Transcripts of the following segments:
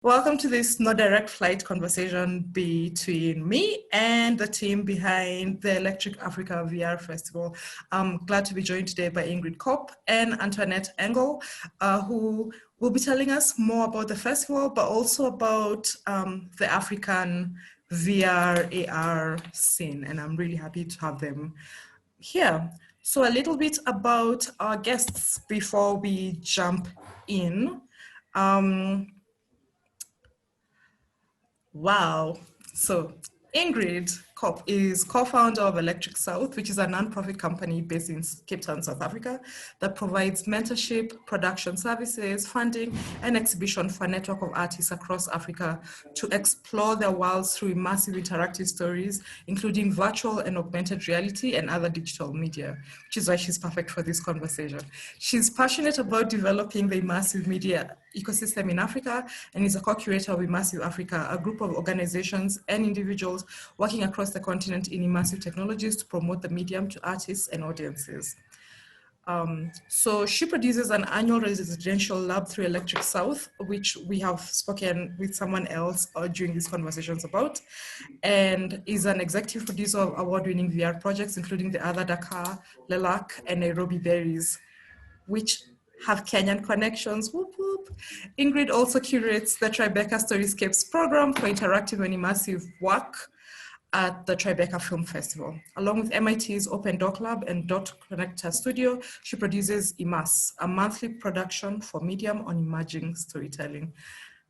Welcome to this no direct flight conversation between me and the team behind the Electric Africa VR Festival. I'm glad to be joined today by Ingrid Kopp and Antoinette Engel, who will be telling us more about the festival, but also about the African VR AR scene. And I'm really happy to have them here. So a little bit about our guests before we jump in. Wow. So Ingrid Kopp is co-founder of Electric South, which is a nonprofit company based in Cape Town, South Africa, that provides mentorship, production services, funding, and exhibition for a network of artists across Africa to explore their worlds through immersive interactive stories, including virtual and augmented reality and other digital media, which is why she's perfect for this conversation. She's passionate about developing the immersive media ecosystem in Africa and is a co-curator of Immersive Africa, a group of organizations and individuals working across the continent in immersive technologies to promote the medium to artists and audiences. So she produces an annual residential lab through Electric South, which we have spoken with someone else during these conversations about, and is an executive producer of award-winning VR projects, including the other Dakar, Lelac, and Nairobi Berries, which have Kenyan connections, whoop whoop. Ingrid also curates the Tribeca Storyscapes program for interactive and immersive work at the Tribeca Film Festival. Along with MIT's Open Doc Lab and Dot Connector Studio, she produces Immerse, a monthly production for Medium on emerging storytelling.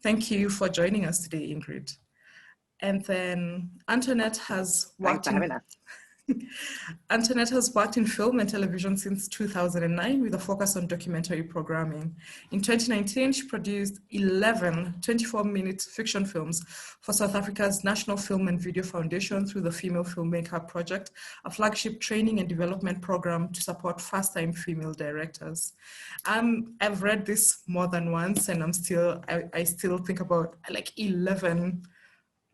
Thank you for joining us today, Ingrid. And then Antoinette has worked Antoinette has worked in film and television since 2009 with a focus on documentary programming. In 2019, she produced 11 24-minute fiction films for South Africa's National Film and Video Foundation through the Female Filmmaker Project, a flagship training and development program to support first-time female directors. I've read this more than once, and I still think about like 11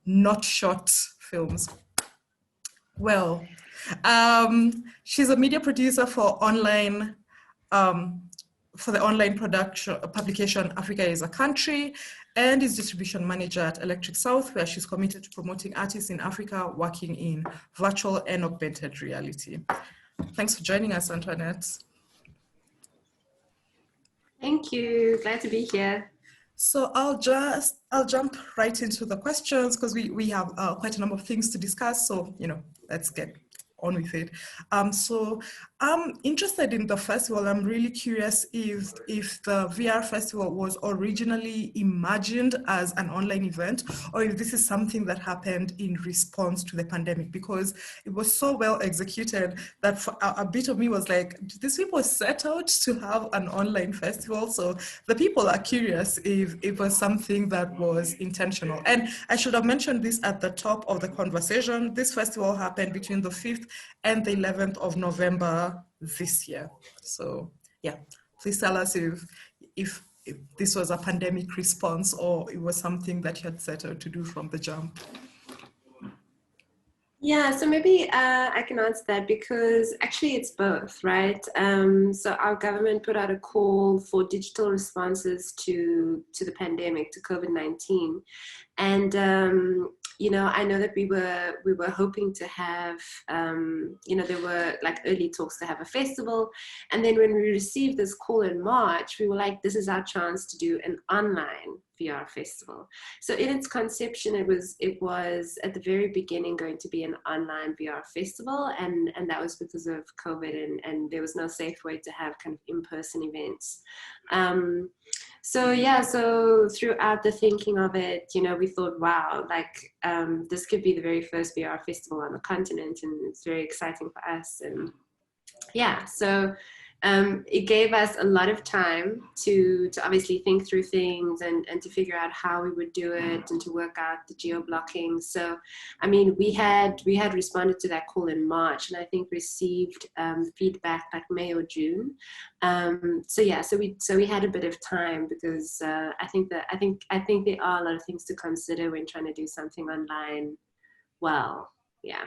not shot films. Well, she's a media producer for the online publication Africa is a Country, and is distribution manager at Electric South, where she's committed to promoting artists in Africa working in virtual and augmented reality. Thanks for joining us, Antoinette. Thank you, glad to be here. So I'll jump right into the questions because we have quite a number of things to discuss. So, let's get on with it. So I'm interested in the festival. I'm really curious if the VR festival was originally imagined as an online event, or if this is something that happened in response to the pandemic, because it was so well executed that for a bit of me was like, did these people set out to have an online festival? So the people are curious if it was something that was intentional. And I should have mentioned this at the top of the conversation. This festival happened between the 5th and the 11th of November this year. So yeah, please tell us if this was a pandemic response or it was something that you had set out to do from the jump. Yeah, so maybe I can answer that, because actually it's both, right? So our government put out a call for digital responses to the pandemic, to COVID-19. And I know that we were hoping to have, there were like early talks to have a festival. And then when we received this call in March, we were like, this is our chance to do an online VR festival. So in its conception, it was at the very beginning going to be an online VR festival. And that was because of COVID, and there was no safe way to have kind of in-person events. So throughout the thinking of it, we thought, wow, this could be the very first VR festival on the continent, and it's very exciting for us. And yeah, so it gave us a lot of time to obviously think through things and to figure out how we would do it and to work out the geo-blocking. So, I mean, we had responded to that call in March, and I think received feedback like May or June. So we had a bit of time, because I think there are a lot of things to consider when trying to do something online. Well, yeah.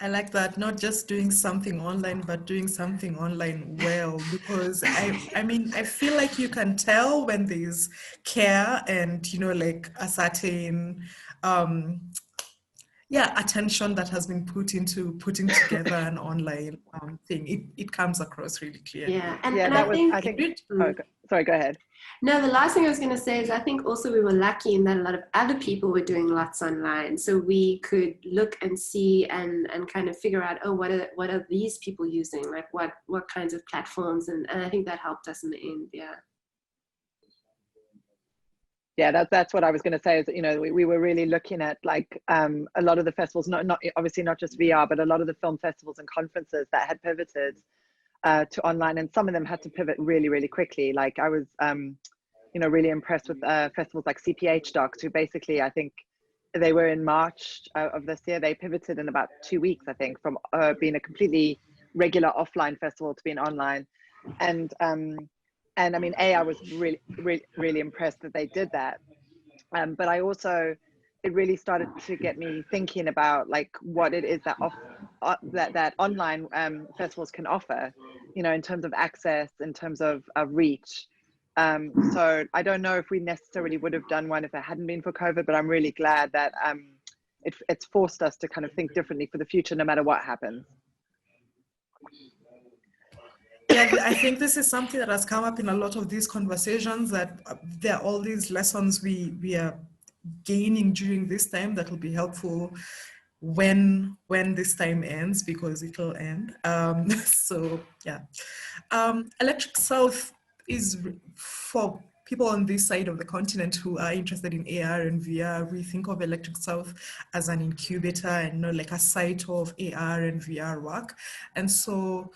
I like that, not just doing something online, but doing something online well, because I mean, I feel like you can tell when there's care and, you know, like a certain, um, yeah, attention that has been put into putting together an online thing. It comes across really clearly. Yeah, Yeah, and that I was, think, I think, mm, sorry, go ahead. no, the last thing I was going to say is I think also we were lucky in that a lot of other people were doing lots online. So we could look and see and kind of figure out, oh, what are these people using? Like what kinds of platforms? And I think that helped us in the end. Yeah. Yeah, that's what I was going to say is, you know, we were really looking at like a lot of the festivals, not obviously not just VR, but a lot of the film festivals and conferences that had pivoted to online, and some of them had to pivot really, really quickly. Like I was, you know, really impressed with festivals like CPH Docs, who basically, I think they were in March of this year. They pivoted in about 2 weeks, I think, from being a completely regular offline festival to being online. And I mean, I was really impressed that they did that. But I also, it really started to get me thinking about like what it is that that online festivals can offer, you know, in terms of access, in terms of reach. So I don't know if we necessarily would have done one if it hadn't been for COVID, but I'm really glad that it's forced us to kind of think differently for the future, no matter what happens. Yeah, I think this is something that has come up in a lot of these conversations, that there are all these lessons we are gaining during this time that will be helpful when this time ends, because it will end. So yeah, Electric South is for people on this side of the continent who are interested in AR and VR. We think of Electric South as an incubator and, you know, like a site of AR and VR work. And so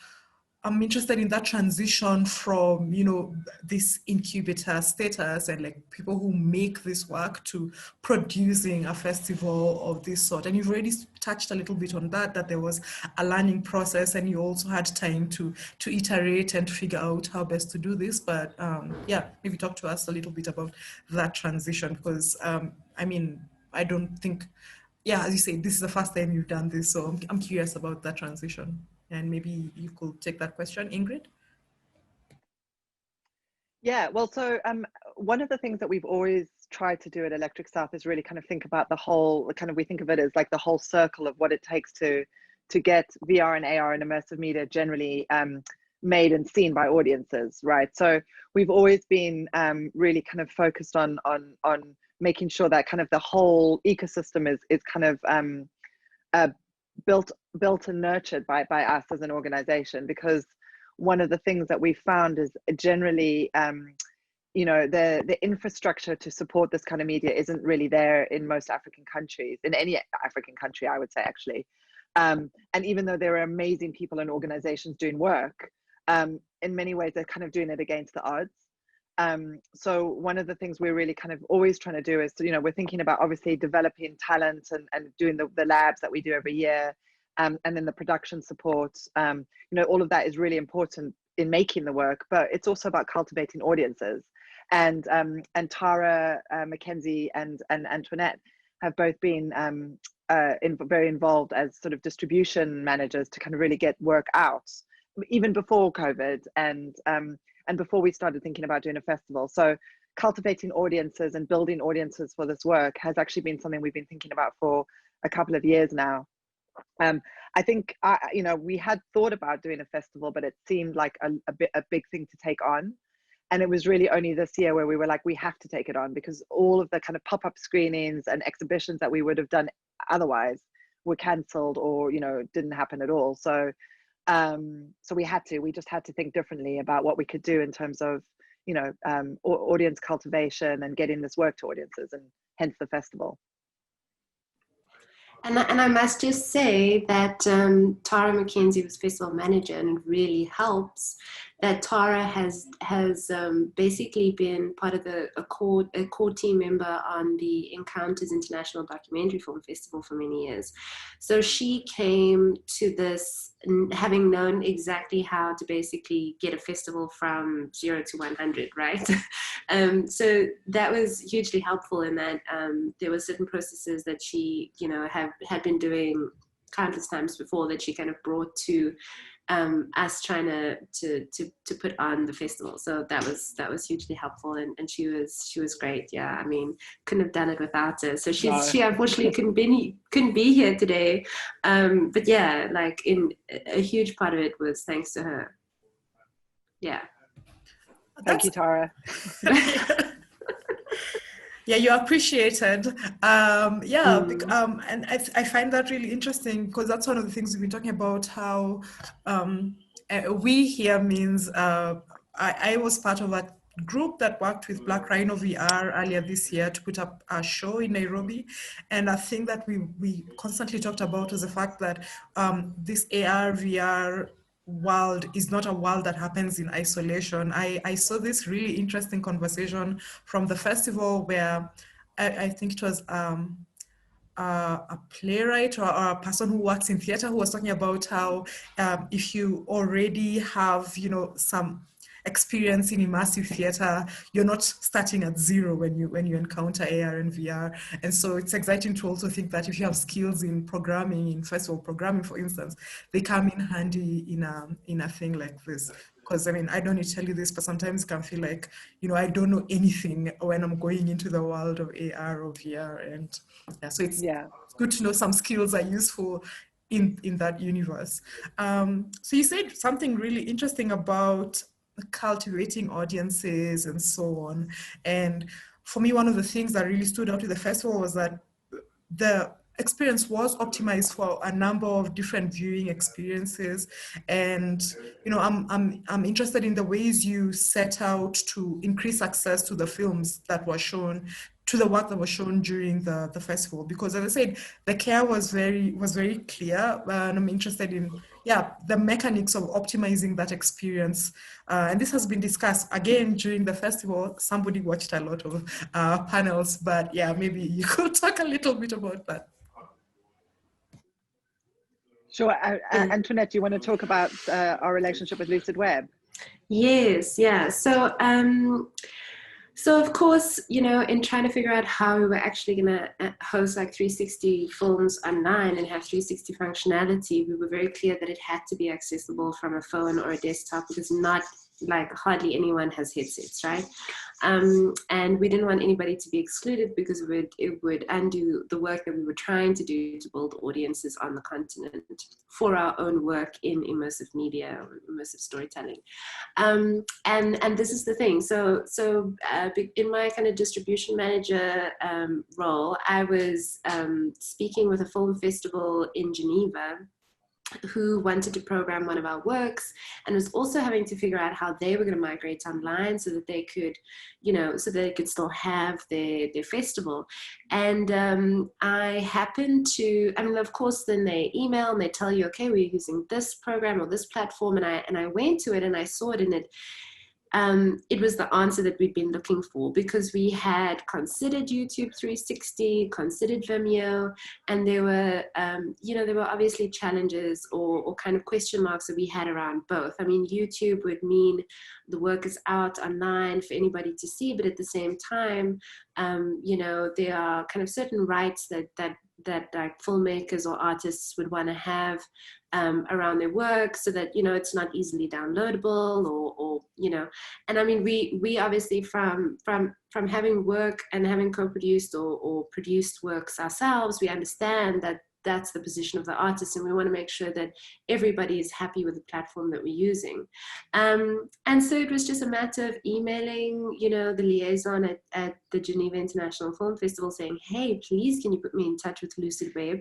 I'm interested in that transition from, you know, this incubator status and like people who make this work to producing a festival of this sort. And you've already touched a little bit on that there was a learning process and you also had time to iterate and figure out how best to do this. But yeah, maybe talk to us a little bit about that transition, because I mean, I don't think, yeah, as you say, this is the first time you've done this. So I'm curious about that transition. And maybe you could take that question, Ingrid. Yeah, well, so one of the things that we've always tried to do at Electric South is really kind of think about the whole, kind of, we think of it as like the whole circle of what it takes to get VR and AR and immersive media generally made and seen by audiences, right? So we've always been really kind of focused on making sure that kind of the whole ecosystem is kind of built and nurtured by us as an organization, because one of the things that we found is generally you know, the infrastructure to support this kind of media isn't really there in most African countries, in any African country, I would say, actually. And even though there are amazing people and organizations doing work, in many ways they're kind of doing it against the odds. So one of the things we're really kind of always trying to do is, you know, we're thinking about obviously developing talent and doing the labs that we do every year, and then the production support. You know, all of that is really important in making the work, but it's also about cultivating audiences. And Tara, Mackenzie, and Antoinette have both been very involved as sort of distribution managers to kind of really get work out, even before COVID and before we started thinking about doing a festival. So cultivating audiences and building audiences for this work has actually been something we've been thinking about for a couple of years now. I think, you know, we had thought about doing a festival, but it seemed like a big thing to take on. And it was really only this year where we were like, we have to take it on, because all of the kind of pop-up screenings and exhibitions that we would have done otherwise were cancelled or, you know, didn't happen at all. So so we just had to think differently about what we could do in terms of, you know, audience cultivation and getting this work to audiences, and hence the festival. And I must just say that Tara Mackenzie was festival manager, and it really helps that Tara has basically been part of a core team member on the Encounters International Documentary Film Festival for many years. So she came to this having known exactly how to basically get a festival from 0 to 100, right? So that was hugely helpful in that there were certain processes that she, you know, had been doing countless times before that she kind of brought to us trying to put on the festival. So that was hugely helpful, and she was great. Yeah, I mean, couldn't have done it without her. So she unfortunately couldn't be here today. But yeah, like a huge part of it was thanks to her. Yeah. Thank you, Tara. Yeah, you're appreciated. And I find that really interesting because that's one of the things we've been talking about, how we here means I was part of a group that worked with Black Rhino VR earlier this year to put up a show in Nairobi. And a thing that we constantly talked about was the fact that this AR, VR world is not a world that happens in isolation. I saw this really interesting conversation from the festival where I think it was a playwright or a person who works in theater who was talking about how if you already have, some experience in immersive theater, you're not starting at zero when you encounter AR and VR. And so it's exciting to also think that if you have skills in programming, in festival programming, for instance, they come in handy in a thing like this. Because I mean, I don't need to tell you this, but sometimes it can feel like, I don't know anything when I'm going into the world of AR or VR. And yeah, so it's good to know some skills are useful in that universe. So you said something really interesting about cultivating audiences and so on. And for me, one of the things that really stood out with the festival was that the experience was optimized for a number of different viewing experiences. And I'm interested in the ways you set out to increase access to the films that were shown, to the work that was shown during the festival, because as I said, the care was very clear, and I'm interested in the mechanics of optimizing that experience. And this has been discussed again during the festival. Somebody watched a lot of panels, but yeah, maybe you could talk a little bit about that. Sure. Antoinette, do you want to talk about our relationship with Lucid Web? Yes, yeah. So of course, in trying to figure out how we were actually going to host like 360 films online and have 360 functionality, we were very clear that it had to be accessible from a phone or a desktop, because not like hardly anyone has headsets, right? And we didn't want anybody to be excluded because it would undo the work that we were trying to do to build audiences on the continent for our own work in immersive media or immersive storytelling. And this is the thing. So in my kind of distribution manager role, I was speaking with a film festival in Geneva who wanted to program one of our works, and was also having to figure out how they were going to migrate online so that they could, so they could still have their festival. And I happened to, of course, then they email and they tell you, okay, we're using this program or this platform, and I went to it and I saw it, and it was the answer that we'd been looking for, because we had considered YouTube 360, considered Vimeo, and there were, there were obviously challenges or kind of question marks that we had around both. YouTube would mean the work is out online for anybody to see, but at the same time, there are kind of certain rights that like filmmakers or artists would want to have around their work, so that it's not easily downloadable or and we obviously from having work and having co-produced or produced works ourselves, we understand that that's the position of the artist, and we want to make sure that everybody is happy with the platform that we're using. And so it was just a matter of emailing, the liaison at the Geneva International Film Festival saying, hey, please, can you put me in touch with Lucid Web?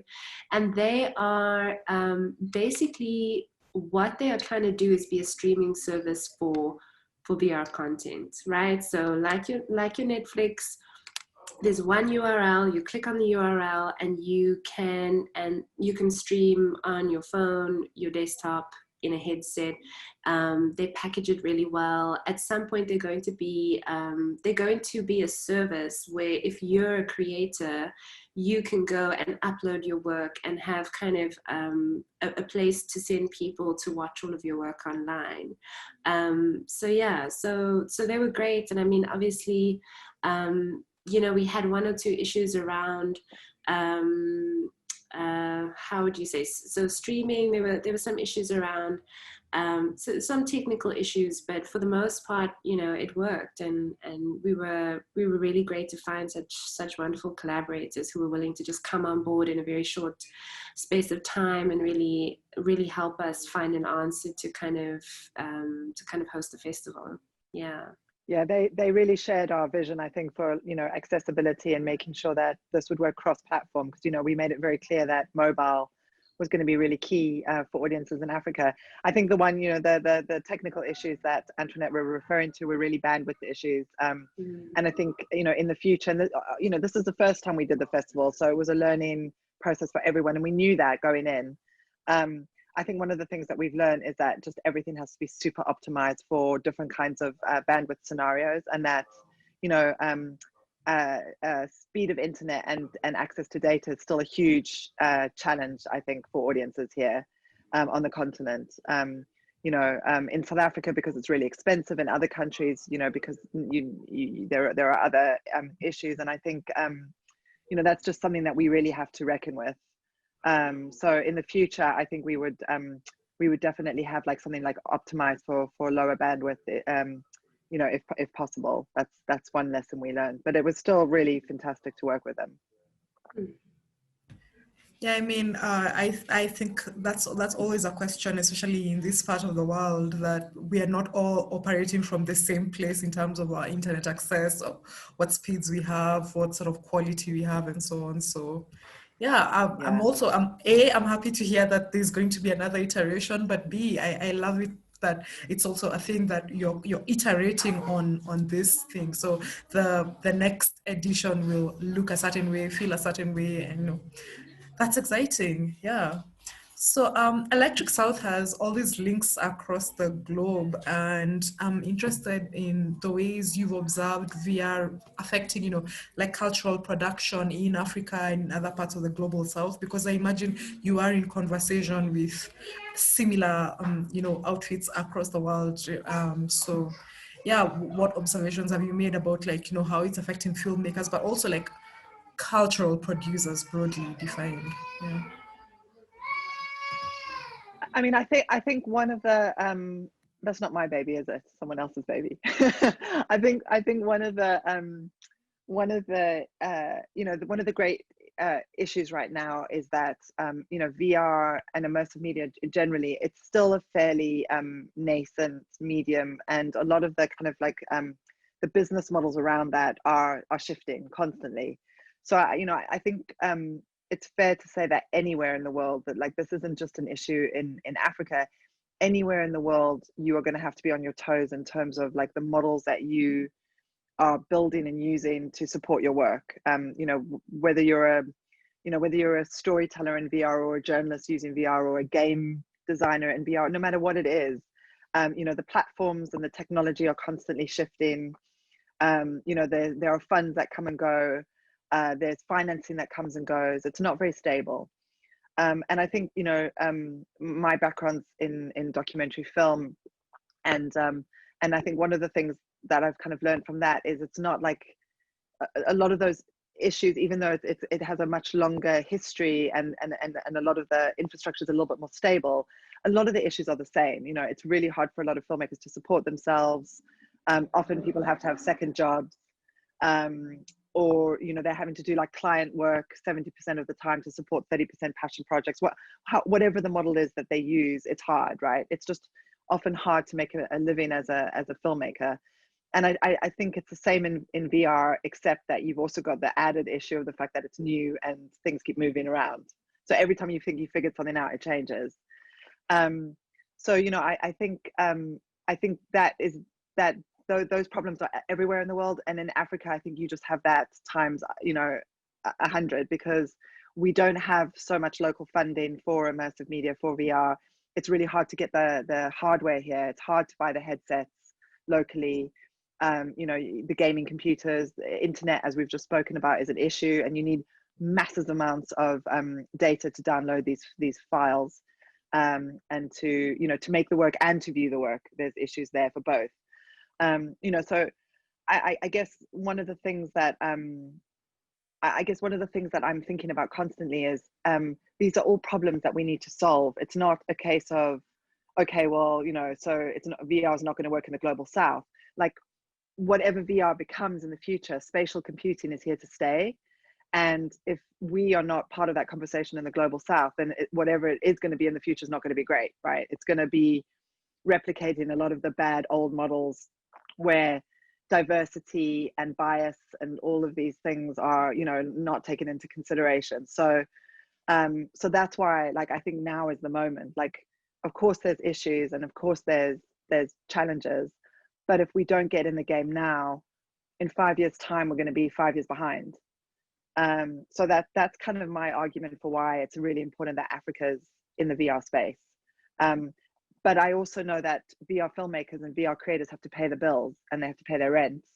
And they are basically, what they are trying to do is be a streaming service for VR content, right? So like your Netflix, there's one URL, you click on the URL and you can stream on your phone, your desktop, in a headset. They package it really well. At some point, they're going to be a service where if you're a creator, you can go and upload your work and have kind of a place to send people to watch all of your work online. So they were great. And obviously, we had one or two issues around how would you say, so streaming, there were some issues around, so some technical issues, but for the most part, you know, it worked, and we were really great to find such wonderful collaborators who were willing to just come on board in a very short space of time and really help us find an answer to kind of host the festival. Yeah, they really shared our vision, I think, for, you know, accessibility and making sure that this would work cross-platform, because, you know, we made it very clear that mobile was going to be really key for audiences in Africa. I think the one, you know, the technical issues that Antoinette were referring to were really bandwidth issues. And I think, you know, in the future, and you know, this is the first time we did the festival, so it was a learning process for everyone, and we knew that going in. I think one of the things that we've learned is that just everything has to be super optimized for different kinds of bandwidth scenarios, and that, you know, speed of internet and access to data is still a huge challenge, I think, for audiences here on the continent. You know, in South Africa, because it's really expensive, in other countries, you know, because there are other issues, and I think, you know, that's just something that we really have to reckon with. So in the future, I think we would definitely have like something like optimized for lower bandwidth, you know, if possible. That's one lesson we learned, but it was still really fantastic to work with them. Yeah, I mean, I think that's always a question, especially in this part of the world, that we are not all operating from the same place in terms of our internet access, or what speeds we have, what sort of quality we have, and so on. So, yeah, I'm also, I'm happy to hear that there's going to be another iteration, but B, I love it that it's also a thing that you're iterating on this thing. So the next edition will look a certain way, feel a certain way, and you know, that's exciting. Yeah. So Electric South has all these links across the globe, and I'm interested in the ways you've observed VR affecting, you know, like cultural production in Africa and other parts of the global South, because I imagine you are in conversation with similar, you know, outfits across the world. So yeah, what observations have you made about, like, you know, how it's affecting filmmakers, but also like cultural producers broadly defined? Yeah. I mean, I think one of the that's not my baby, is it? Someone else's baby. I think one of the you know, one of the great issues right now is that you know, VR and immersive media generally, it's still a fairly nascent medium, and a lot of the kind of like the business models around that are shifting constantly. So you know, I think it's fair to say that anywhere in the world, that like this isn't just an issue in Africa. Anywhere in the world, you are going to have to be on your toes in terms of like the models that you are building and using to support your work. You know, whether you're a storyteller in VR, or a journalist using VR, or a game designer in VR, no matter what it is, you know, the platforms and the technology are constantly shifting. You know, there are funds that come and go. There's financing that comes and goes. It's not very stable. And I think, you know, my background's in documentary film, and I think one of the things that I've kind of learned from that is it's not like a lot of those issues, even though it has a much longer history, and a lot of the infrastructure is a little bit more stable, a lot of the issues are the same. You know, it's really hard for a lot of filmmakers to support themselves. Often people have to have second jobs. Or, you know, they're having to do like client work 70% of the time to support 30% passion projects. Whatever the model is that they use, it's hard, right? It's just often hard to make a living as a filmmaker. And I think it's the same in VR, except that you've also got the added issue of the fact that it's new and things keep moving around. So every time you think you figured something out, it changes. So, you know, I think that those problems are everywhere in the world, and in Africa, I think you just have that times, you know, 100, because we don't have so much local funding for immersive media, for VR. It's really hard to get the hardware here. It's hard to buy the headsets locally. You know, the gaming computers, the internet, as we've just spoken about, is an issue, and you need massive amounts of data to download these files, and to, you know, to make the work and to view the work. There's issues there for both. You know, so I guess one of the things that I guess one of the things that I'm thinking about constantly is these are all problems that we need to solve. It's not a case of, okay, well, you know, so it's not, VR is not going to work in the global south. Like whatever VR becomes in the future, spatial computing is here to stay. And if we are not part of that conversation in the global south, then whatever it is going to be in the future is not going to be great, right? It's going to be replicating a lot of the bad old models where diversity and bias and all of these things are, you know, not taken into consideration. So so that's why, like, I think now is the moment. Like, of course there's issues and of course there's challenges, but if we don't get in the game now, in 5 years time we're going to be 5 years behind. So that's kind of my argument for why it's really important that Africa's in the VR space. But I also know that VR filmmakers and VR creators have to pay the bills and they have to pay their rents.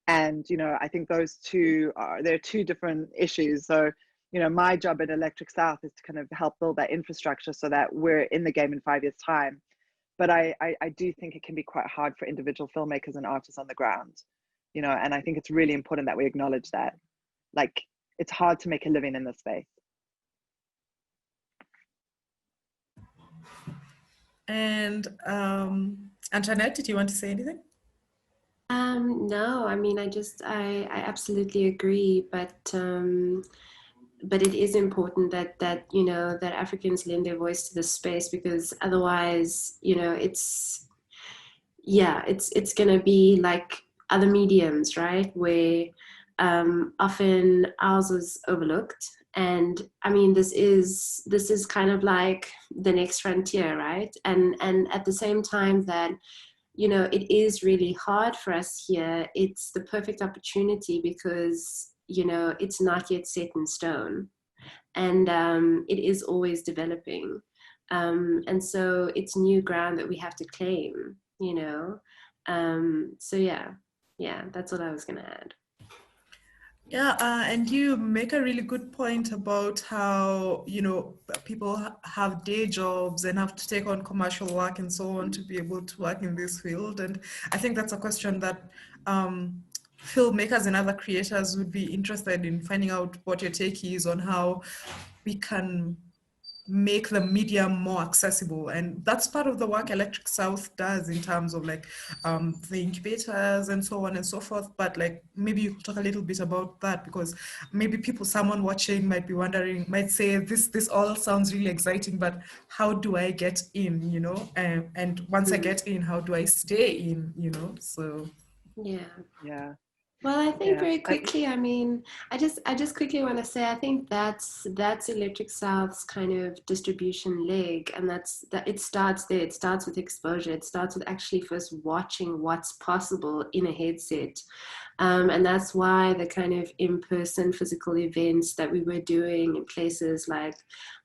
And, you know, I think those two they're two different issues. So, you know, my job at Electric South is to kind of help build that infrastructure so that we're in the game in 5 years time. But I do think it can be quite hard for individual filmmakers and artists on the ground, you know, and I think it's really important that we acknowledge that. Like, it's hard to make a living in this space. And Antoinette, did you want to say anything? No, I mean, I absolutely agree, but it is important that you know, that Africans lend their voice to this space, because otherwise, you know, it's gonna be like other mediums, right? Where often ours was overlooked. And I mean, this is kind of like the next frontier, right? And at the same time that, you know, it is really hard for us here, it's the perfect opportunity because, you know, it's not yet set in stone, and it is always developing, and so it's new ground that we have to claim, you know. So yeah, that's what I was gonna add. Yeah, and you make a really good point about how, you know, people have day jobs and have to take on commercial work and so on to be able to work in this field. And I think that's a question that filmmakers and other creators would be interested in finding out what your take is on how we can make the media more accessible. And that's part of the work Electric South does in terms of like the incubators and so on and so forth. But like, maybe you could talk a little bit about that, because maybe someone watching might be wondering, might say, this all sounds really exciting, but how do I get in, you know? And once I get in, how do I stay in, you know? So yeah. Well, I think very quickly, I mean, I just quickly want to say, I think that's Electric South's kind of distribution leg, and that it starts there. It starts with exposure. It starts with actually first watching what's possible in a headset. And that's why the kind of in-person physical events that we were doing in places like,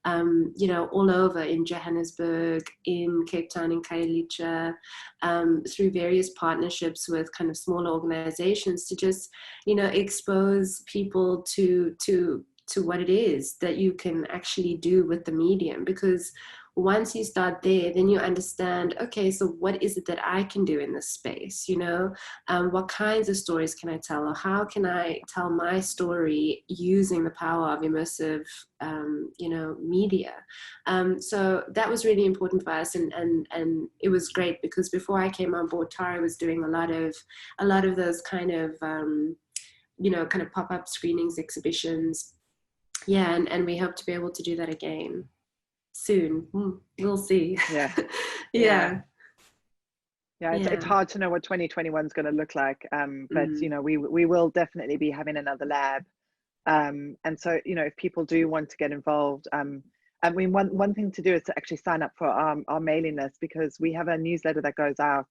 you know, all over in Johannesburg, in Cape Town, in Khayelitsha, through various partnerships with kind of smaller organizations, to just, you know, expose people to what it is that you can actually do with the medium. Because once you start there, then you understand, okay, so what is it that I can do in this space? You know, what kinds of stories can I tell, or how can I tell my story using the power of immersive, you know, media? So that was really important for us, and it was great because before I came on board, Tara was doing a lot of those kind of, you know, kind of pop-up screenings, exhibitions. Yeah, and we hope to be able to do that again soon. We'll see. Yeah, it's hard to know what 2021 is going to look like, but you know, we will definitely be having another lab, and so, you know, if people do want to get involved, I mean, one thing to do is to actually sign up for our mailing list, because we have a newsletter that goes out.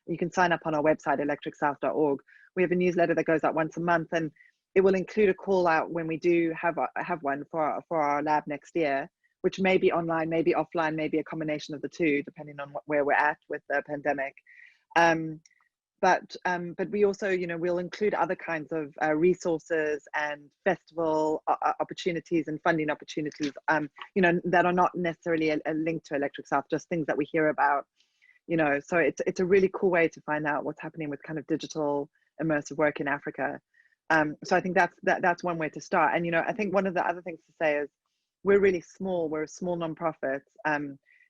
You can sign up on our website, electricsouth.org. We have a newsletter that goes out once a month, and it will include a call out when we do have one for our lab next year, which may be online, maybe offline, maybe a combination of the two, depending on where we're at with the pandemic. But we also, you know, we'll include other kinds of resources and festival opportunities and funding opportunities, you know, that are not necessarily a link to Electric South, just things that we hear about, you know. So it's a really cool way to find out what's happening with kind of digital immersive work in Africa. So I think that's one way to start. And, you know, I think one of the other things to say is we're really small. We're a small nonprofit.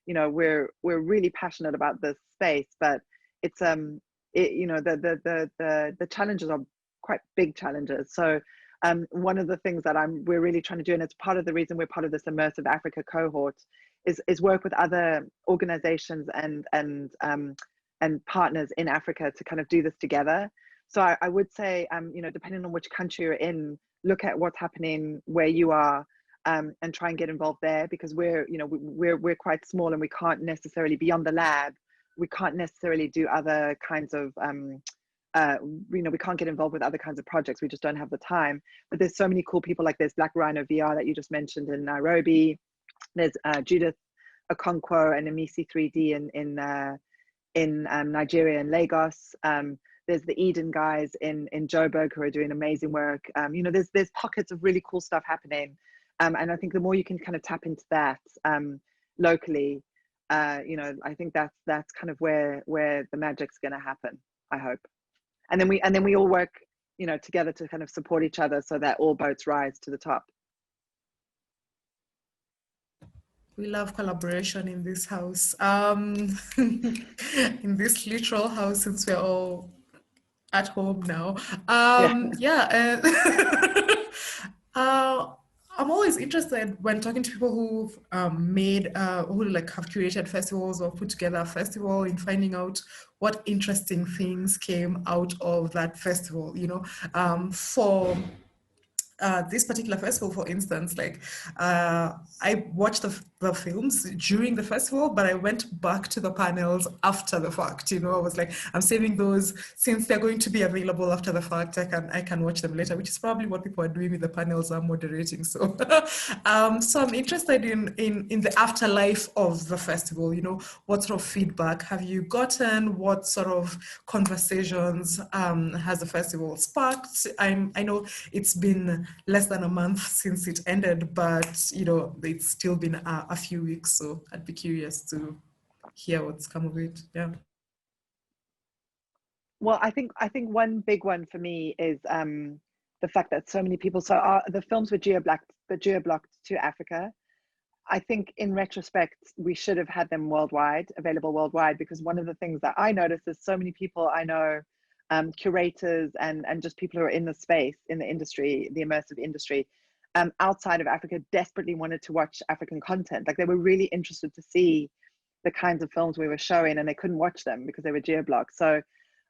You know, we're really passionate about this space, but it's you know, the challenges are quite big challenges. So one of the things that we're really trying to do, and it's part of the reason we're part of this Immersive Africa cohort, is work with other organizations and partners in Africa to kind of do this together. So I would say, you know, depending on which country you're in, look at what's happening where you are, and try and get involved there, because we're, you know, we're quite small and we can't necessarily, beyond the lab, we can't necessarily do other kinds of, you know, we can't get involved with other kinds of projects. We just don't have the time. But there's so many cool people, like there's Black Rhino VR that you just mentioned in Nairobi. There's Judith Okonkwo and Amisi 3D in Nigeria and Lagos. There's the Eden guys in Joburg who are doing amazing work. You know, there's pockets of really cool stuff happening. And I think the more you can kind of tap into that locally, you know, I think that's kind of where the magic's going to happen, I hope. And then we all work, you know, together to kind of support each other so that all boats rise to the top. We love collaboration in this house. In this literal house, since we're all at home now. Yeah. I'm always interested when talking to people who've who like have curated festivals or put together a festival, in finding out what interesting things came out of that festival. You know, for this particular festival, for instance, like I watched the films during the festival, but I went back to the panels after the fact. You know, I was like, I'm saving those since they're going to be available after the fact. I can watch them later, which is probably what people are doing with the panels I'm moderating. So, so I'm interested in the afterlife of the festival. You know, what sort of feedback have you gotten? What sort of conversations has the festival sparked? I know it's been less than a month since it ended, but you know, it's still been a few weeks, so I'd be curious to hear what's come of it. Yeah. Well, I think one big one for me is the fact that so many people. So the films were geo-blocked to Africa. I think in retrospect, we should have had them available worldwide, because one of the things that I noticed is so many people I know, curators and just people who are in the space, in the industry, the immersive industry, outside of Africa, desperately wanted to watch African content. Like they were really interested to see the kinds of films we were showing, and they couldn't watch them because they were geo-blocked. So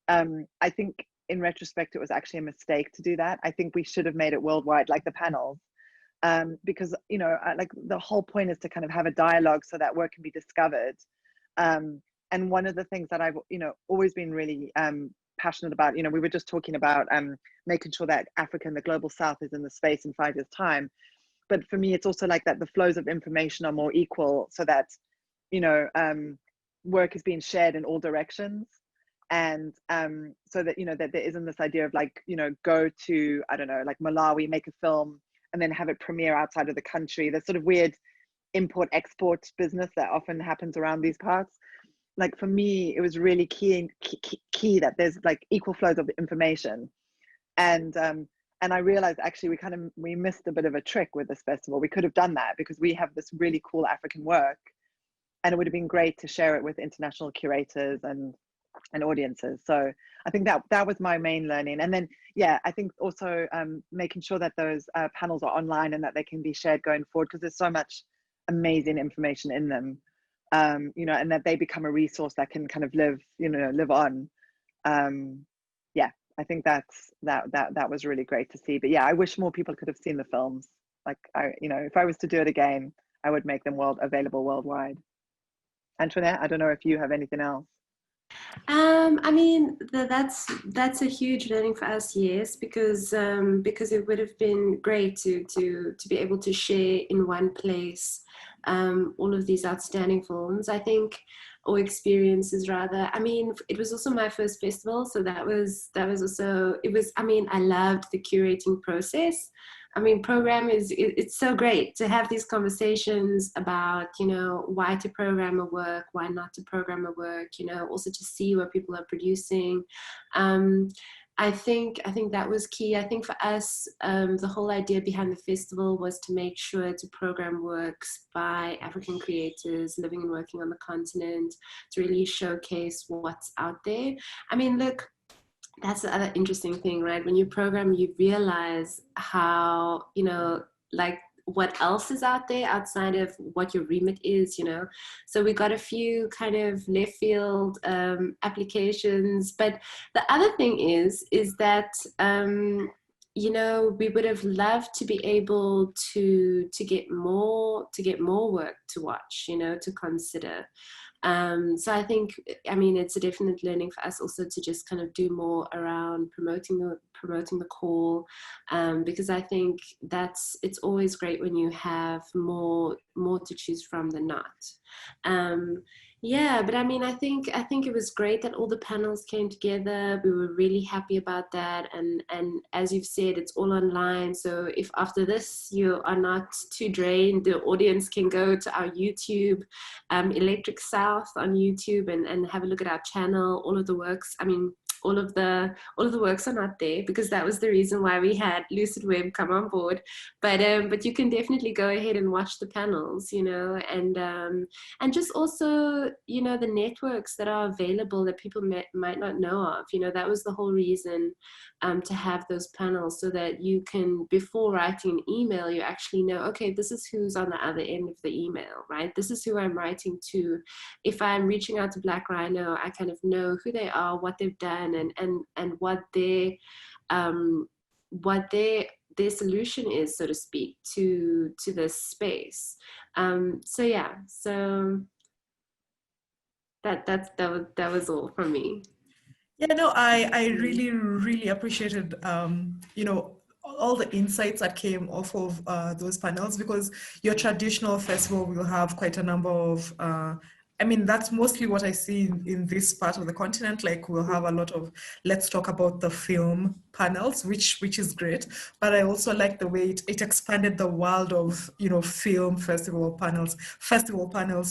I think in retrospect, it was actually a mistake to do that. I think we should have made it worldwide, like the panels. Because, you know, like the whole point is to kind of have a dialogue so that work can be discovered. And one of the things that I've, you know, always been really passionate about, you know, we were just talking about making sure that Africa and the global South is in the space in 5 years' time. But for me, it's also like that the flows of information are more equal, so that, you know, work is being shared in all directions. And so that, you know, that there isn't this idea of like, you know, go to, I don't know, like Malawi, make a film, and then have it premiere outside of the country. There's sort of weird import-export business that often happens around these parts. Like for me, it was really key that there's like equal flows of information. And I realized actually we missed a bit of a trick with this festival. We could have done that because we have this really cool African work, and it would have been great to share it with international curators and audiences. So I think that was my main learning. And then, yeah, I think also making sure that those panels are online and that they can be shared going forward, because there's so much amazing information in them, you know, and that they become a resource that can kind of live on. Yeah, I think that was really great to see. But yeah, I wish more people could have seen the films. Like you know, if I was to do it again, I would make them available worldwide. Antoinette, I don't know if you have anything else. I mean, that's a huge learning for us, yes, because it would have been great to be able to share in one place all of these outstanding films, I think, or experiences rather. I mean, it was also my first festival, so that was also, it was, I mean, I loved the curating process. I mean, it's so great to have these conversations about, you know, why to program a work, why not to program a work, you know, also to see what people are producing. I think that was key. I think for us, the whole idea behind the festival was to make sure to program works by African creators living and working on the continent, to really showcase what's out there. I mean, look, that's the other interesting thing, right? When you program, you realize how, like what else is out there outside of what your remit is, So we got a few kind of left field applications. But the other thing is that, we would have loved to be able to get more work to watch, to consider. So I think, it's a definite learning for us also to just kind of do more around promoting the call, because I think it's always great when you have more to choose from than not. Yeah, but I think it was great that all the panels came together. We were really happy about that, and as you've said, it's all online. So if after this you are not too drained, the audience can go to our YouTube, Electric South on YouTube, and have a look at our channel. All of the works. All of the works are not there because that was the reason why we had Lucid Web come on board. But you can definitely go ahead and watch the panels, and just also, the networks that are available that people might not know of. That was the whole reason to have those panels, so that you can, before writing an email, you actually know, okay, this is who's on the other end of the email, right? This is who I'm writing to. If I'm reaching out to Black Rhino, I kind of know who they are, what they've done, and what their solution is, so to speak, to this space. So yeah, so that was all from me. Yeah, no, I really, really appreciated, all the insights that came off of those panels, because your traditional festival will have quite a number of, that's mostly what I see in this part of the continent. Like, we'll have a lot of let's talk about the film panels, which is great. But I also like the way it expanded the world of, film festival panels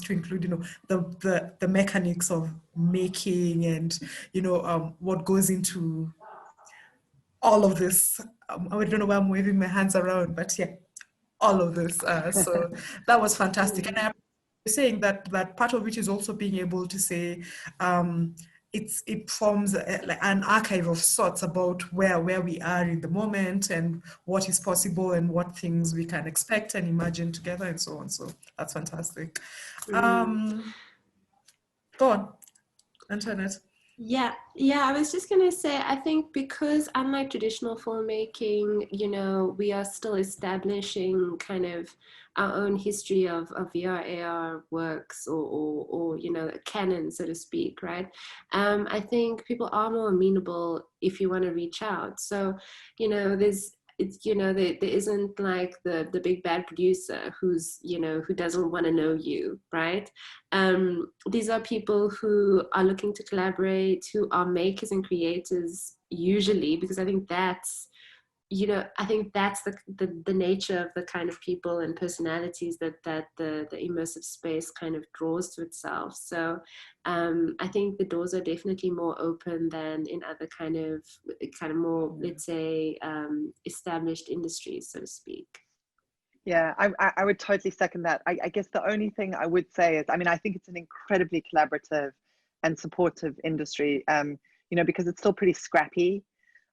to include, the mechanics of making and, what goes into all of this. I don't know why I'm waving my hands around, but yeah, all of this. So that was fantastic. And I'm saying that part of which is also being able to say, it forms like an archive of sorts about where we are in the moment and what is possible and what things we can expect and imagine together and so on. So that's fantastic. Go on, Antoinette. Yeah, I was just gonna say, I think because unlike traditional filmmaking, we are still establishing kind of our own history of VR, AR works, or a canon, so to speak, right? I think people are more amenable if you want to reach out. So, there isn't like the big bad producer who's, who doesn't want to know you, right? These are people who are looking to collaborate, who are makers and creators usually, because I think that's the nature of the kind of people and personalities that the immersive space kind of draws to itself. So I think the doors are definitely more open than in other kind of more, let's say, established industries, so to speak. Yeah, I would totally second that. I guess the only thing I would say is, I think it's an incredibly collaborative and supportive industry, because it's still pretty scrappy.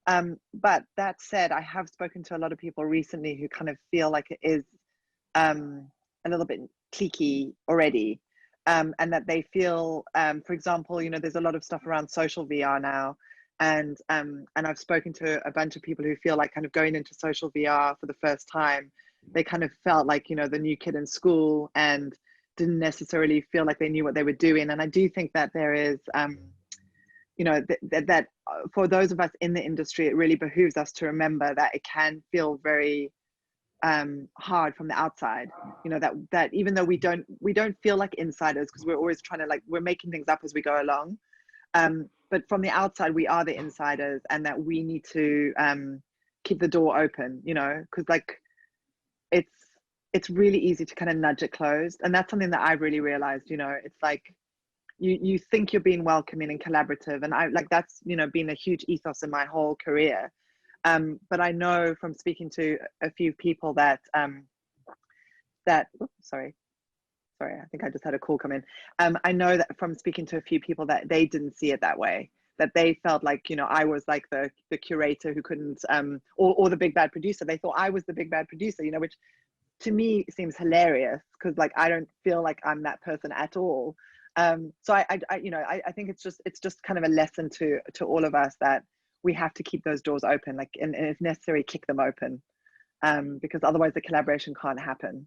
But that said, I have spoken to a lot of people recently who kind of feel like it is a little bit cliquey already, and that they feel, for example, there's a lot of stuff around social VR now, and I've spoken to a bunch of people who feel like kind of going into social VR for the first time, they kind of felt like, the new kid in school and didn't necessarily feel like they knew what they were doing. And I do think that there is, that for those of us in the industry, it really behooves us to remember that it can feel very hard from the outside, that even though we don't feel like insiders, because we're always trying to, we're making things up as we go along, but from the outside we are the insiders, and that we need to keep the door open, because it's really easy to kind of nudge it closed. And that's something that I really realized, it's like, you think you're being welcoming and collaborative, and I like that's, you know, been a huge ethos in my whole career. But I know from speaking to a few people that oops, sorry, I think I just had a call come in. I know that from speaking to a few people that they didn't see it that way, that they felt like, you know, I was like the curator who couldn't, or the big bad producer. They thought I was the big bad producer, you know, which to me seems hilarious, because like I don't feel like I'm that person at all. So I you know, I think it's just kind of a lesson to all of us that we have to keep those doors open, like, and if necessary, kick them open, because otherwise the collaboration can't happen.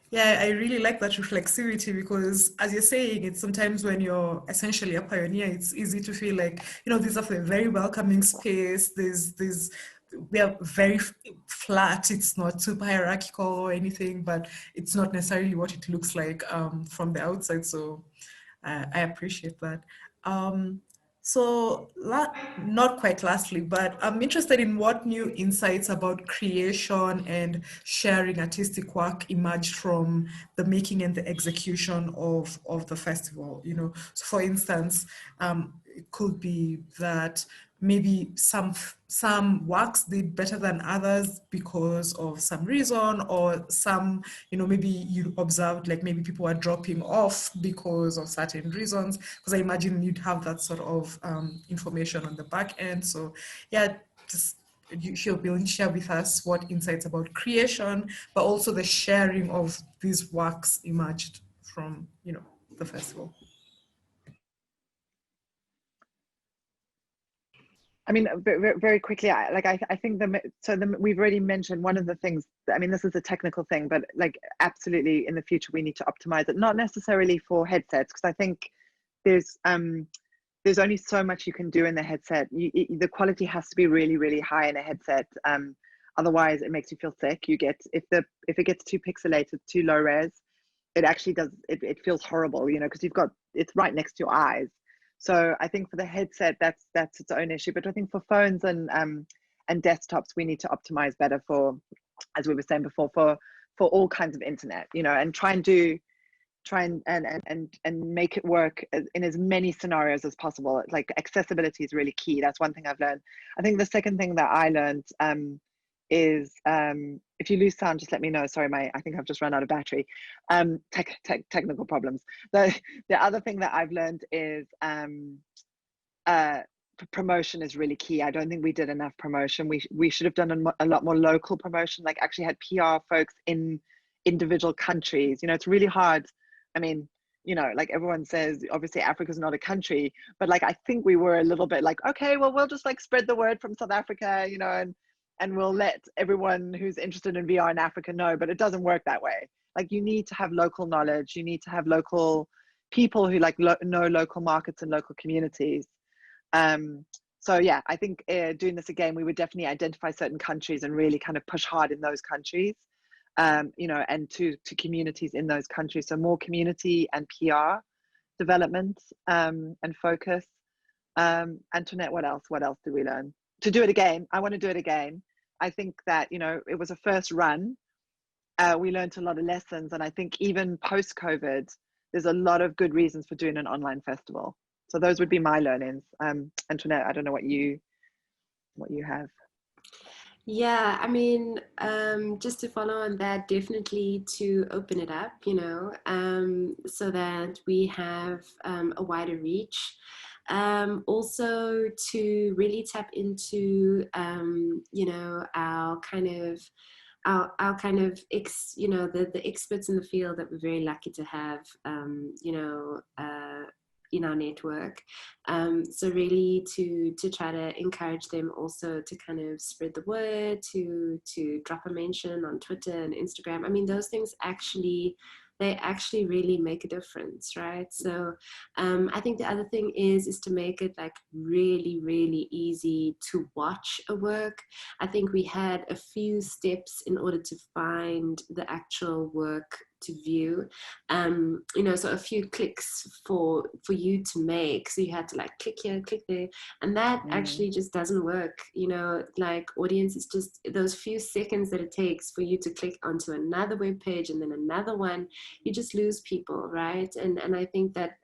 Yeah, I really like that reflexivity, because as you're saying, it's sometimes when you're essentially a pioneer, it's easy to feel like, you know, this is a very welcoming space. We are very flat. It's not super hierarchical or anything, but it's not necessarily what it looks like from the outside. So I appreciate that. Not quite lastly, but I'm interested in what new insights about creation and sharing artistic work emerged from the making and the execution of the festival. You know, so for instance, it could be that maybe some works did better than others because of some reason, or some, you know, maybe you observed like maybe people are dropping off because of certain reasons, because I imagine you'd have that sort of information on the back end. So yeah, just you'll be able to share with us what insights about creation, but also the sharing of these works emerged from, you know, the festival. I mean, very quickly, I think we've already mentioned one of the things. I mean, this is a technical thing, but like absolutely in the future we need to optimize it, not necessarily for headsets, because I think there's only so much you can do in the headset. The quality has to be really, really high in a headset. Otherwise, it makes you feel sick. You get, if it gets too pixelated, too low res, it actually does. It feels horrible, you know, because it's right next to your eyes. So I think for the headset, that's its own issue. But I think for phones and desktops, we need to optimize better for, as we were saying before, for all kinds of internet, you know, and try and make it work in as many scenarios as possible. Like accessibility is really key. That's one thing I've learned. I think the second thing that I learned is if you lose sound, just let me know. Sorry, I think I've just run out of battery. Technical problems. The other thing that I've learned is promotion is really key. I don't think we did enough promotion. We should have done a lot more local promotion, like actually had PR folks in individual countries. You know, it's really hard. I mean, you know, like everyone says, obviously Africa's not a country, but like I think we were a little bit like, okay, well, we'll just like spread the word from South Africa, you know, and we'll let everyone who's interested in VR in Africa know, but it doesn't work that way. Like you need to have local knowledge. You need to have local people who like know local markets and local communities. So yeah, I think doing this again, we would definitely identify certain countries and really kind of push hard in those countries, you know, and to communities in those countries. So more community and PR development and focus. Antoinette, what else did we learn? To do it again, I want to do it again. I think that, you know, it was a first run. We learned a lot of lessons, and I think even post-COVID, there's a lot of good reasons for doing an online festival. So those would be my learnings. Antoinette, I don't know what you have. Yeah, I mean, just to follow on that, definitely to open it up, you know, so that we have a wider reach. Also to really tap into, you know, our kind of you know, the experts in the field that we're very lucky to have, you know, in our network. So really to try to encourage them also to kind of spread the word, to drop a mention on Twitter and Instagram. I mean, those things they actually really make a difference, right? So I think the other thing is to make it like really, really easy to watch a work. I think we had a few steps in order to find the actual work view. So a few clicks for you to make. So you had to like click here, click there, and that actually just doesn't work. Like audience is just those few seconds that it takes for you to click onto another web page and then another one. You just lose people, right? And I think that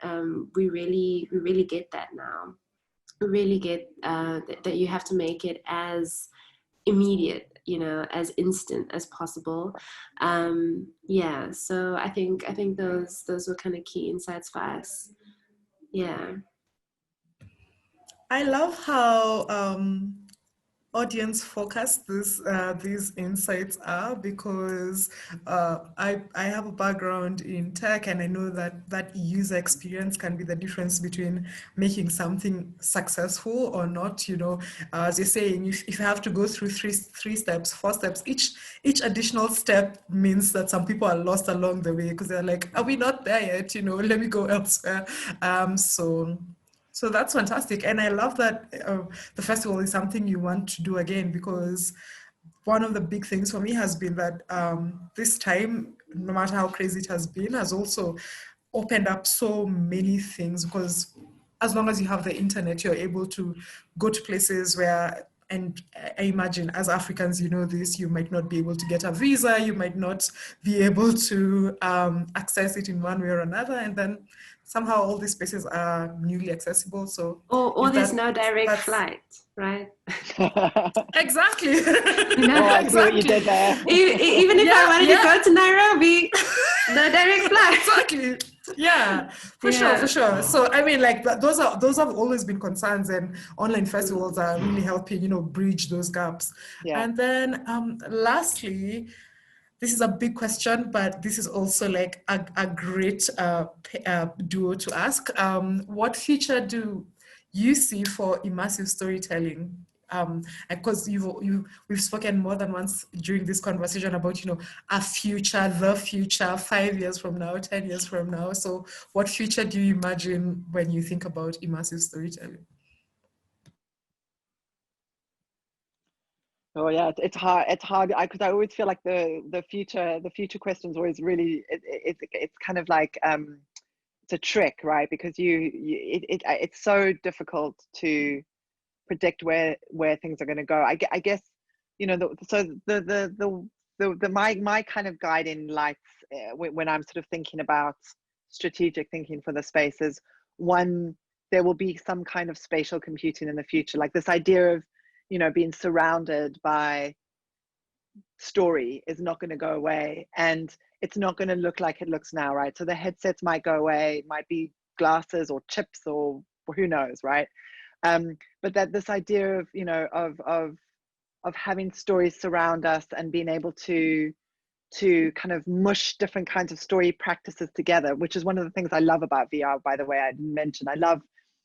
we really get that now. We really get that you have to make it as immediate, as instant as possible. So I think those were kind of key insights for us. Yeah. I love how audience focused these insights are, because I have a background in tech, and I know that user experience can be the difference between making something successful or not. As you're saying, if you have to go through three steps, 4 steps, each additional step means that some people are lost along the way, because they're like, are we not there yet? Let me go elsewhere. So that's fantastic. And I love that the festival is something you want to do again, because one of the big things for me has been that this time, no matter how crazy it has been, has also opened up so many things, because as long as you have the internet, you're able to go to places where, and I imagine as Africans, this, you might not be able to get a visa, you might not be able to access it in one way or another, and then somehow all these spaces are newly accessible. So or there's no direct flight, right? Exactly. I see what you did there. Even if I wanted to go to Nairobi, no direct flight. Exactly. Yeah, for sure. So I mean, like those have always been concerns, and online festivals are really helping, bridge those gaps. Yeah. And then lastly, this is a big question, but this is also like a great duo to ask. What future do you see for immersive storytelling? Because we've spoken more than once during this conversation about, the future, 5 years from now, 10 years from now. So what future do you imagine when you think about immersive storytelling? Oh yeah, it's hard. It's hard because I always feel like the future questions always really it's kind of like it's a trick, right? Because it's so difficult to predict where things are going to go. I guess my kind of guiding lights when I'm sort of thinking about strategic thinking for the space is, one, there will be some kind of spatial computing in the future, like this idea of being surrounded by story is not going to go away, and it's not going to look like it looks now, right? So the headsets might go away, it might be glasses or chips or who knows, right? But that this idea of of having stories surround us and being able to kind of mush different kinds of story practices together, which is one of the things I love about VR, by the way. I didn't mention, I love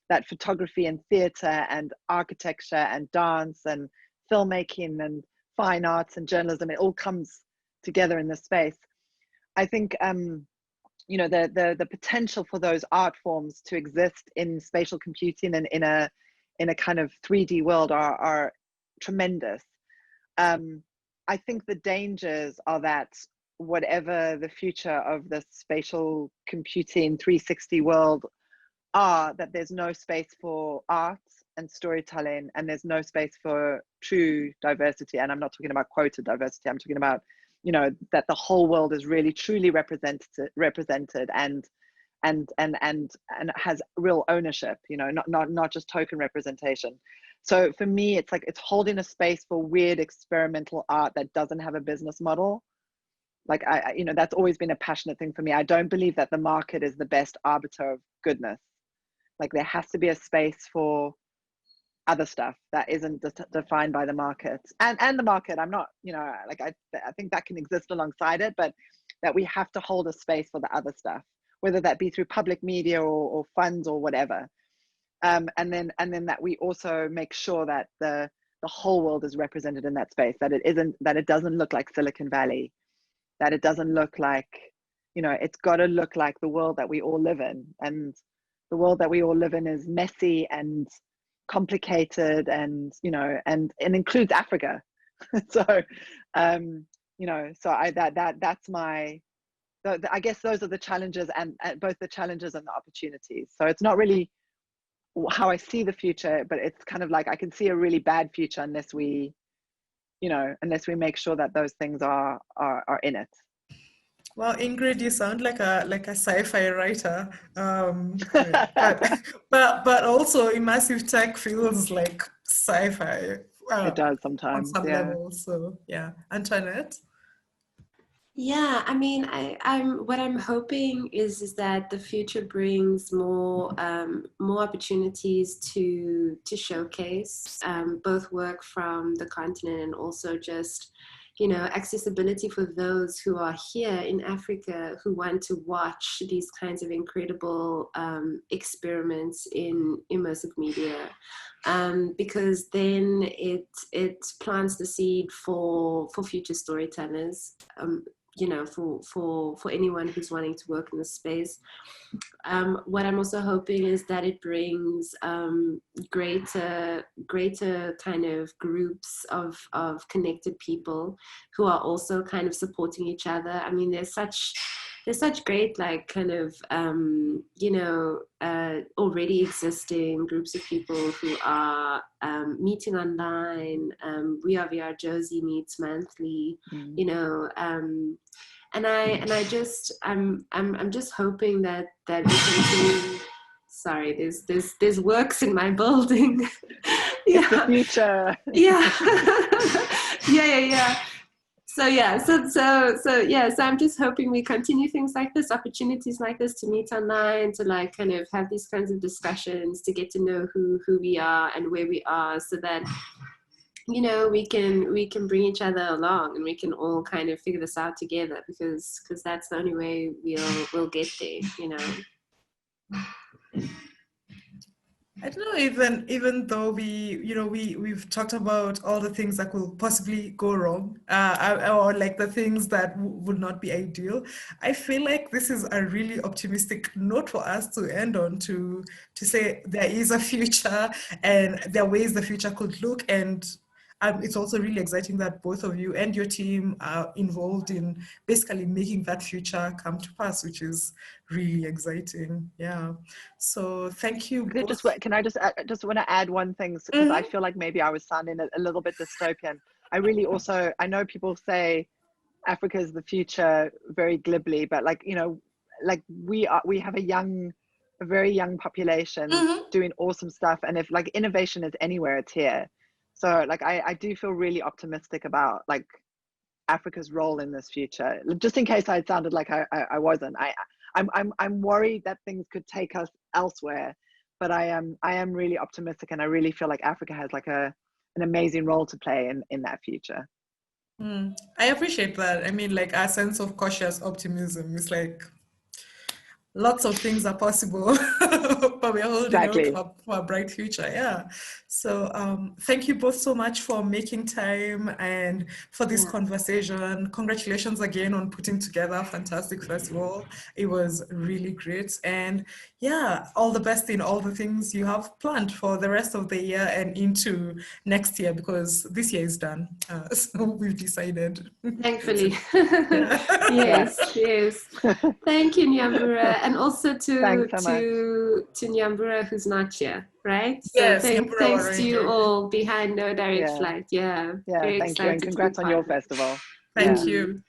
that photography and theater and architecture and dance and filmmaking and fine arts and journalism, it all comes together in this space. I think the potential for those art forms to exist in spatial computing and in a kind of 3D world are tremendous. I think the dangers are that whatever the future of the spatial computing 360 world are, that there's no space for art and storytelling, and there's no space for true diversity. And I'm not talking about quota diversity, I'm talking about that the whole world is really truly represented and has real ownership, not just token representation. So for me, it's like it's holding a space for weird experimental art that doesn't have a business model. Like that's always been a passionate thing for me. I don't believe that the market is the best arbiter of goodness. Like there has to be a space for other stuff that isn't defined by the market, and the market, I'm not, I think that can exist alongside it, but that we have to hold a space for the other stuff, whether that be through public media or funds or whatever. And then that we also make sure that the whole world is represented in that space, that it doesn't look like Silicon Valley, that it doesn't look like, it's got to look like the world that we all live in. And the world that we all live in is messy and complicated, and and includes Africa. So that's my I guess those are the challenges, and both the challenges and the opportunities. So it's not really how I see the future, but it's kind of like I can see a really bad future unless we, unless we make sure that those things are in it. Well, Ingrid, you sound like a sci-fi writer, but also immersive tech feels like sci-fi It does on sometimes, some yeah. level. So yeah, Antoinette. Yeah, I mean, what I'm hoping is that the future brings more opportunities to showcase both work from the continent and also just, accessibility for those who are here in Africa who want to watch these kinds of incredible experiments in immersive media. Because then it plants the seed for future storytellers. For anyone who's wanting to work in this space. What I'm also hoping is that it brings greater kind of groups of connected people who are also kind of supporting each other. I mean, there's such great like kind of already existing groups of people who are meeting online. We Are VR Josie meets monthly, and I'm just hoping that we continue. Sorry, there's works in my building. Yeah. It's the future. Yeah. Yeah. So I'm just hoping we continue things like this, opportunities like this to meet online, to like kind of have these kinds of discussions, to get to know who we are and where we are, so that we can bring each other along and we can all kind of figure this out together, because that's the only way we'll get there. I don't know, even though we've talked about all the things that will possibly go wrong, or like the things that would not be ideal, I feel like this is a really optimistic note for us to end on, to say there is a future and there are ways the future could look. And it's also really exciting that both of you and your team are involved in basically making that future come to pass, which is really exciting. Yeah. So thank you both. Can I just want to add one thing, because I feel like maybe I was sounding a little bit dystopian. I know people say Africa is the future very glibly, but we have a very young population doing awesome stuff, and if like innovation is anywhere, it's here. So like I do feel really optimistic about like Africa's role in this future. Just in case I sounded like I wasn't. I'm worried that things could take us elsewhere, but I am really optimistic, and I really feel like Africa has like an amazing role to play in that future. I appreciate that. I mean, like, our sense of cautious optimism is like lots of things are possible, but we're holding out for a bright future. Yeah. So thank you both so much for making time and for this conversation. Congratulations again on putting together a fantastic festival. It was really great. And yeah, all the best in all the things you have planned for the rest of the year and into next year, because this year is done. So we've decided. Thankfully. Yes. Thank you, Nyambura. And also to Nyambura, who's not here, right? Yes, so thanks to you all behind No Direct Flight. Yeah. Thank you, and congrats on your festival. Thank you.